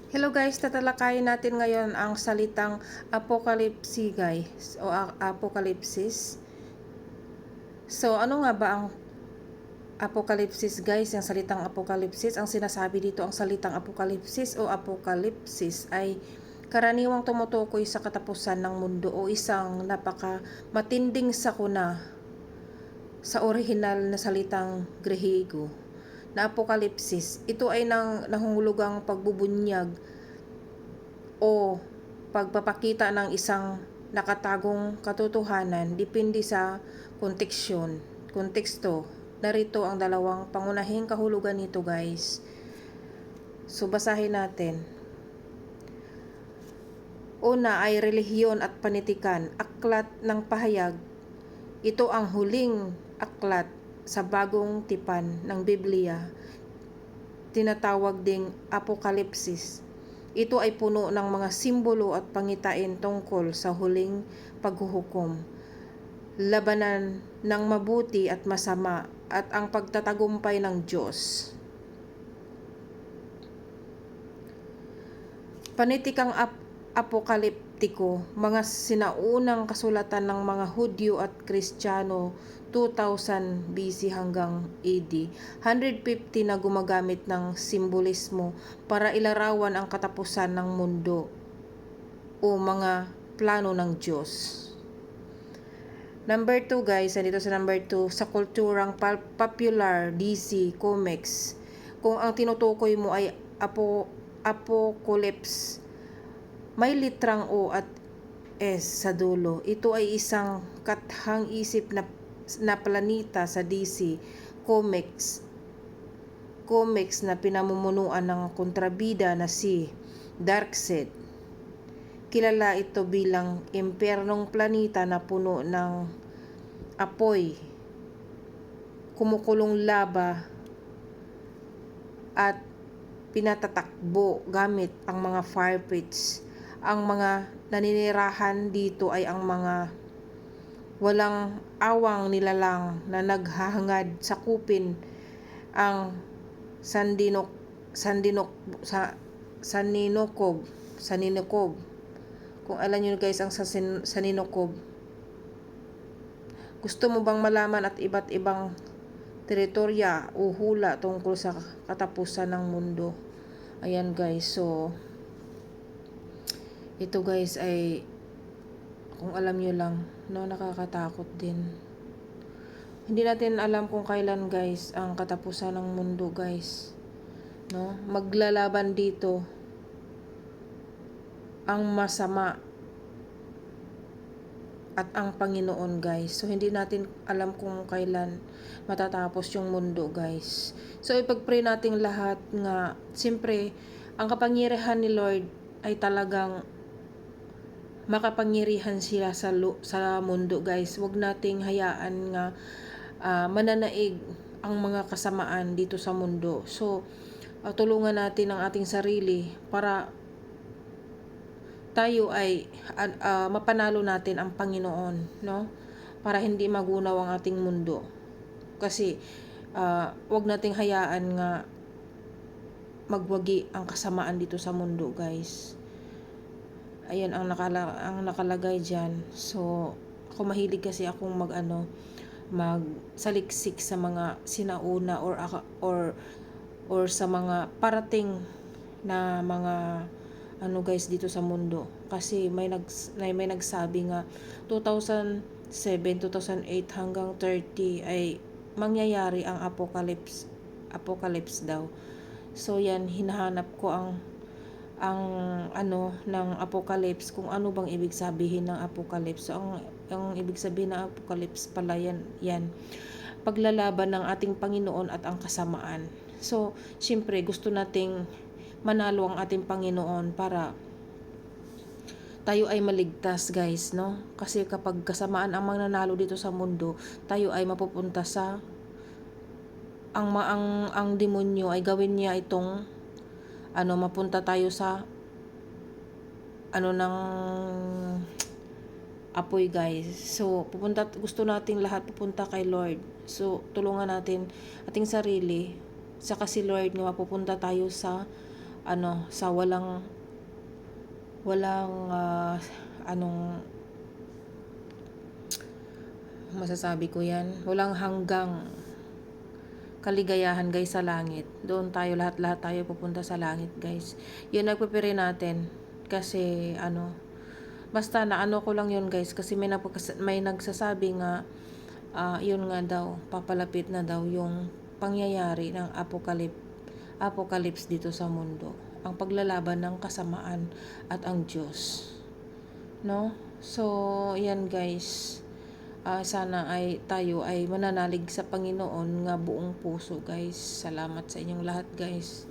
Hello guys, tatalakayin natin ngayon ang salitang apokalipsi guys o apokalipsis. So ano nga ba ang apokalipsis guys? Yung salitang apokalipsis, ang sinasabi dito ang salitang apokalipsis o apokalipsis ay karaniwang tumutukoy sa katapusan ng mundo o isang napaka matinding sakuna sa orihinal na salitang Grehego na apokalipsis. Ito ay nangungulugang pagbubunyag o pagpapakita ng isang nakatagong katotohanan depende sa konteksto. Narito ang dalawang pangunahing kahulugan nito guys. So basahin natin. Una ay relihiyon at panitikan, aklat ng pahayag. Ito ang huling aklat sa bagong tipan ng Biblia. Tinatawag ding apokalipsis. Ito ay puno ng mga simbolo at pangitain tungkol sa huling paghuhukom, labanan ng mabuti at masama, at ang pagtatagumpay ng Diyos. Panitikang apokaliptiko, mga sinaunang kasulatan ng mga Hudyo at Kristiyano 2000 BC hanggang AD 150 na gumagamit ng simbolismo para ilarawan ang katapusan ng mundo o mga plano ng Diyos. Number 2 guys, dito sa number 2, sa kulturang popular DC Comics, kung ang tinutukoy mo ay apocalypse, may litrang O at S sa dulo. Ito ay isang kathang-isip na planeta sa DC Comics na pinamumunuan ng kontrabida na si Darkseid. Kilala ito bilang impyernong planeta na puno ng apoy, kumukulong lava at pinatatakbo gamit ang mga fire pits. Ang mga naninirahan dito ay ang mga walang awang nilalang na naghahangad sakupin ang Saninokob. Kung alam nyo guys ang Saninokob. Gusto mo bang malaman at iba't ibang teritorya o hula tungkol sa katapusan ng mundo? Ayan guys, so ito guys ay kung alam nyo lang, no, nakakatakot din. Hindi natin alam kung kailan guys ang katapusan ng mundo guys, no? Maglalaban dito ang masama at ang Panginoon guys. So hindi natin alam kung kailan matatapos yung mundo guys. So ipag-pray natin lahat nga siyempre ang kapangyarihan ni Lord ay talagang makapangyarihan sila sa mundo guys. Huwag nating hayaan nga mananaig ang mga kasamaan dito sa mundo. So tulungan natin ang ating sarili para tayo ay mapanalo natin ang Panginoon, no? Para hindi magunaw ang ating mundo. Kasi wag nating hayaan nga magwagi ang kasamaan dito sa mundo, guys. Ayan ang nakalagay diyan. So ako mahilig kasi akong magsaliksik sa mga sinauna or sa mga parating na mga guys dito sa mundo, kasi may nagsabi nga 2007, 2008 hanggang 30 ay mangyayari ang apocalypse daw. So yan, hinahanap ko ang ng apocalypse, kung ano bang ibig sabihin ng apocalypse. So ang ibig sabihin ng apocalypse pala yan paglalaban ng ating Panginoon at ang kasamaan. So syempre gusto nating manalo ang ating Panginoon para tayo ay maligtas guys, no? Kasi kapag kasamaan ang mananalo dito sa mundo, tayo ay mapupunta sa ang demonyo ay gawin niya itong mapunta tayo sa ng apoy guys. So gusto nating lahat pupunta kay Lord. So tulungan natin ating sarili, saka si Lord nga mapupunta tayo sa sa walang anong masasabi ko yan, walang hanggang kaligayahan guys sa langit. Doon tayo lahat tayo pupunta sa langit guys. Yun nagpipiri natin kasi basta ko lang yun guys kasi may nagsasabi nga yun nga daw papalapit na daw yung pangyayari ng apocalypse dito sa mundo, ang paglalaban ng kasamaan at ang Diyos, no? So yan guys, sana ay tayo ay mananalig sa Panginoon nga buong puso guys. Salamat sa inyong lahat guys.